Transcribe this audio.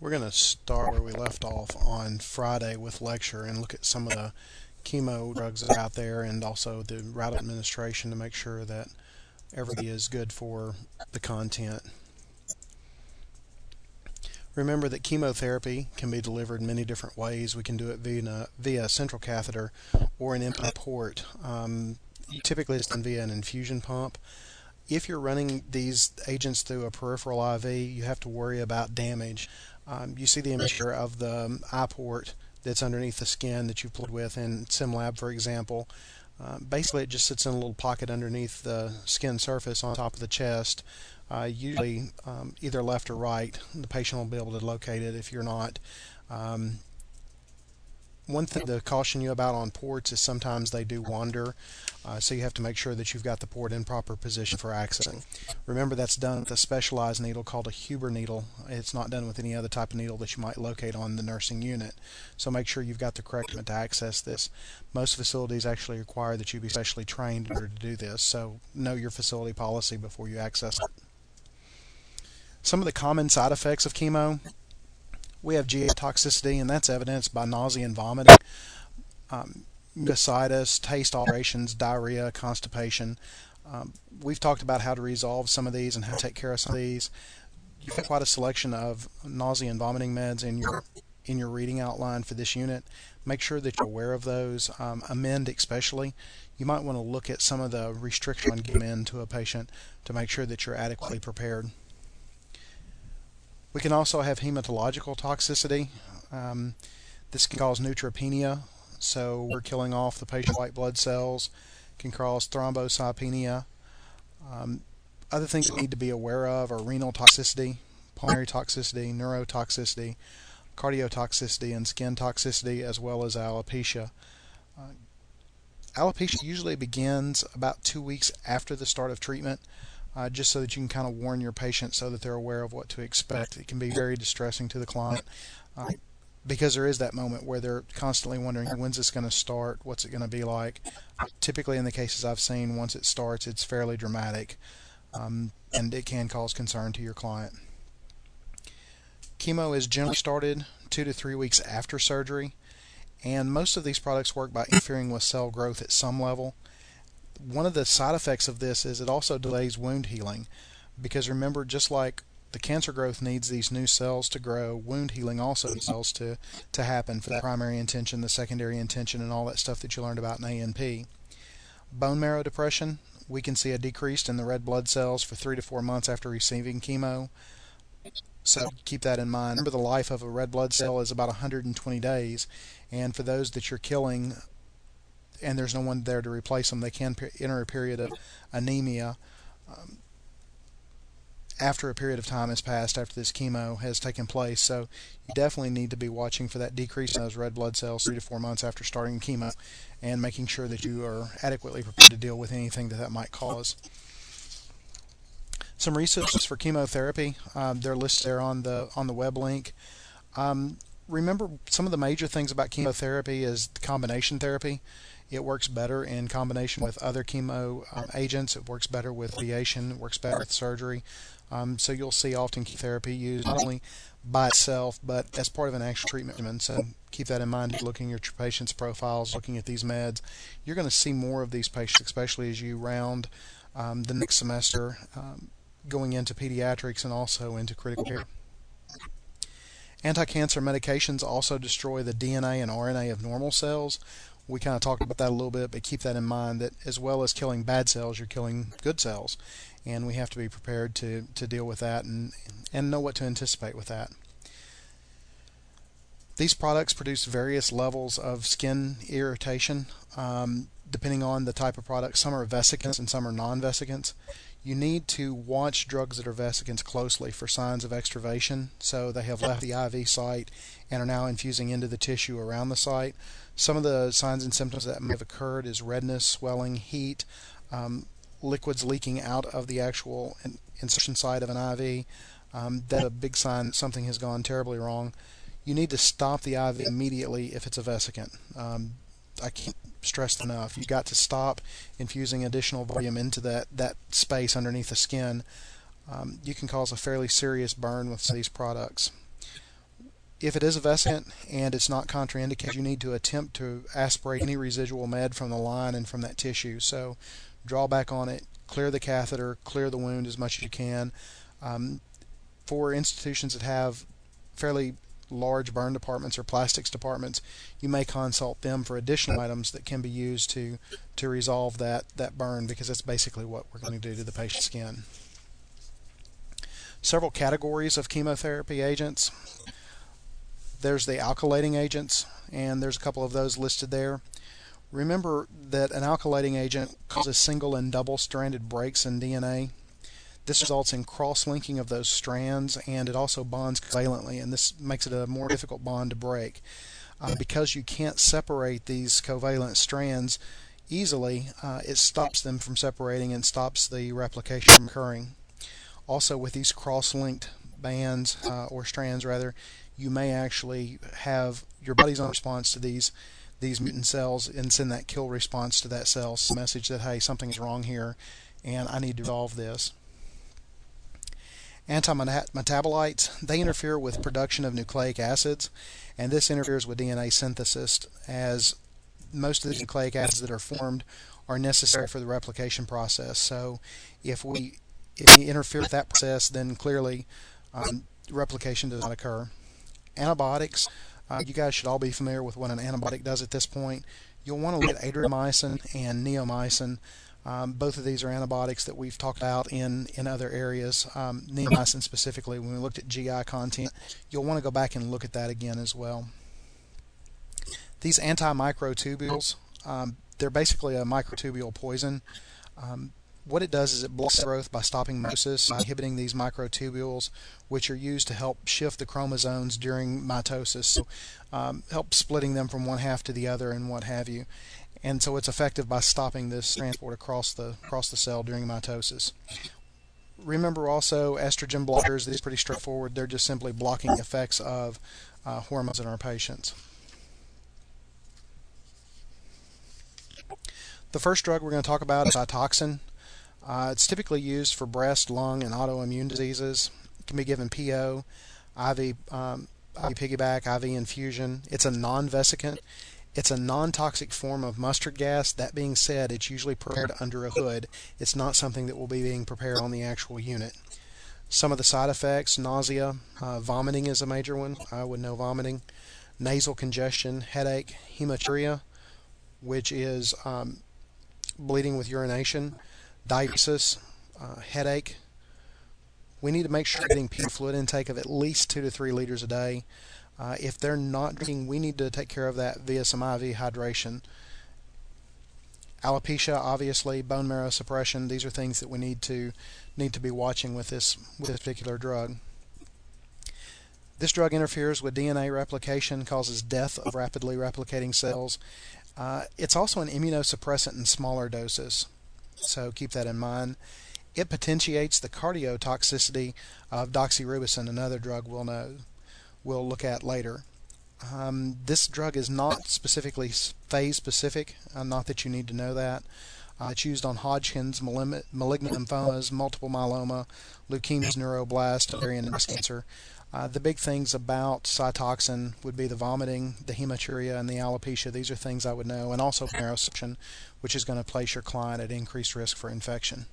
We're going to start where we left off on Friday with lecture and look at some of the chemo drugs that are out there and also the route of administration to make sure that everything is good for the content. Remember that chemotherapy can be delivered in many different ways. We can do it via a central catheter or an implant port. Typically it's done via an infusion pump. If you're running these agents through a peripheral IV, you have to worry about damage. You see the image here of the eye port that's underneath the skin that you've played with in SimLab, for example. Basically, it just sits in a little pocket underneath the skin surface on top of the chest, usually either left or right. The patient will be able to locate it if you're not. One thing to caution you about on ports is sometimes they do wander, so you have to make sure that you've got the port in proper position for accessing. Remember, that's done with a specialized needle called a Huber needle. It's not done with any other type of needle that you might locate on the nursing unit. So make sure you've got the correct equipment to access this. Most facilities actually require that you be specially trained in order to do this, so know your facility policy before you access it. Some of the common side effects of chemo. We have GI toxicity, and that's evidenced by nausea and vomiting, mucositis, taste alterations, diarrhea, constipation. We've talked about how to resolve some of these and how to take care of some of these. You've got quite a selection of nausea and vomiting meds in your reading outline for this unit. Make sure that you're aware of those. Amend especially. You might want to look at some of the restrictions on giving in to a patient to make sure that you're adequately prepared. We can also have hematological toxicity. This can cause neutropenia, so we're killing off the patient's white blood cells. Can cause thrombocytopenia. Other things we need to be aware of are renal toxicity, pulmonary toxicity, neurotoxicity, cardiotoxicity, and skin toxicity, as well as alopecia. Alopecia usually begins about 2 weeks after the start of treatment. Just so that you can kind of warn your patient so that they're aware of what to expect. It can be very distressing to the client because there is that moment where they're constantly wondering, when's this going to start, what's it going to be like. Typically in the cases I've seen, once it starts, it's fairly dramatic, and it can cause concern to your client. Chemo is generally started 2 to 3 weeks after surgery, and most of these products work by interfering with cell growth at some level. One of the side effects of this is it also delays wound healing, because remember, just like the cancer growth needs these new cells to grow, wound healing also needs cells to happen for that primary intention, the secondary intention, and all that stuff that you learned about in A&P. Bone marrow depression, we can see a decrease in the red blood cells for 3 to 4 months after receiving chemo, so keep that in mind. Remember, the life of a red blood cell is about 120 days, and for those that you're killing and there's no one there to replace them, they can enter a period of anemia after a period of time has passed after this chemo has taken place. So you definitely need to be watching for that decrease in those red blood cells 3 to 4 months after starting chemo, and making sure that you are adequately prepared to deal with anything that might cause. Some resources for chemotherapy, they're listed there on the web link. Remember, some of the major things about chemotherapy is the combination therapy. It works better in combination with other chemo agents. It works better with radiation. It works better with surgery. So you'll see often chemotherapy used not only by itself, but as part of an actual treatment regimen. So keep that in mind, looking at your patients' profiles, looking at these meds. You're going to see more of these patients, especially as you round the next semester, going into pediatrics and also into critical care. Anti-cancer medications also destroy the DNA and RNA of normal cells. We kind of talked about that a little bit, but keep that in mind, that as well as killing bad cells, you're killing good cells, and we have to be prepared to deal with that and know what to anticipate with that. These products produce various levels of skin irritation depending on the type of product. Some are vesicants and some are non-vesicants. You need to watch drugs that are vesicants closely for signs of extravasation. So they have left the IV site and are now infusing into the tissue around the site. Some of the signs and symptoms that may have occurred is redness, swelling, heat, liquids leaking out of the actual insertion site of an IV. That's a big sign that something has gone terribly wrong. You need to stop the IV immediately if it's a vesicant. I can't stress enough. You've got to stop infusing additional volume into that space underneath the skin. You can cause a fairly serious burn with these products. If it is a vesicant and it's not contraindicated, you need to attempt to aspirate any residual med from the line and from that tissue. So draw back on it, clear the catheter, clear the wound as much as you can. For institutions that have fairly large burn departments or plastics departments, you may consult them for additional items that can be used to resolve that burn, because that's basically what we're going to do to the patient's skin. Several categories of chemotherapy agents. There's the alkylating agents, and there's a couple of those listed there. Remember that an alkylating agent causes single and double stranded breaks in DNA. This results in cross-linking of those strands, and it also bonds covalently, and this makes it a more difficult bond to break. Because you can't separate these covalent strands easily, it stops them from separating and stops the replication from occurring. Also, with these cross-linked bands, or strands rather, you may actually have your body's own response to these mutant cells and send that kill response to that cell, a message that, hey, something is wrong here and I need to resolve this. Antimetabolites, they interfere with production of nucleic acids, and this interferes with DNA synthesis, as most of the nucleic acids that are formed are necessary for the replication process. So if we interfere with that process, then clearly replication does not occur. Antibiotics, you guys should all be familiar with what an antibiotic does at this point. You'll want to look at adriamycin and neomycin. Both of these are antibiotics that we've talked about in other areas. Neomycin specifically, when we looked at GI content, you'll want to go back and look at that again as well. These antimicrotubules, they're basically a microtubule poison. What it does is it blocks growth by stopping mitosis, by inhibiting these microtubules, which are used to help shift the chromosomes during mitosis, so help splitting them from one half to the other and what have you. And so it's effective by stopping this transport across the cell during mitosis. Remember also estrogen blockers. These are pretty straightforward. They're just simply blocking the effects of hormones in our patients. The first drug we're going to talk about is Cytoxan. It's typically used for breast, lung, and autoimmune diseases. It can be given PO, IV piggyback, IV infusion. It's a non-vesicant. It's a non-toxic form of mustard gas. That being said, it's usually prepared under a hood. It's not something that will be being prepared on the actual unit. Some of the side effects: nausea, vomiting is a major one. I would know vomiting. Nasal congestion, headache, hematuria, which is bleeding with urination, diuresis, headache. We need to make sure we're getting fluid intake of at least 2 to 3 liters a day. If they're not drinking, we need to take care of that via some IV hydration. Alopecia, obviously, bone marrow suppression. These are things that we need to be watching with this particular drug. This drug interferes with DNA replication, causes death of rapidly replicating cells. It's also an immunosuppressant in smaller doses, so keep that in mind. It potentiates the cardiotoxicity of doxorubicin, another drug we'll look at later. This drug is not specifically phase specific, not that you need to know that. It's used on Hodgkin's, malignant lymphomas, multiple myeloma, leukemias, neuroblast, ovarian breast cancer. The big things about Cytoxan would be the vomiting, the hematuria, and the alopecia. These are things I would know, and also marrow suppression, which is going to place your client at increased risk for infection.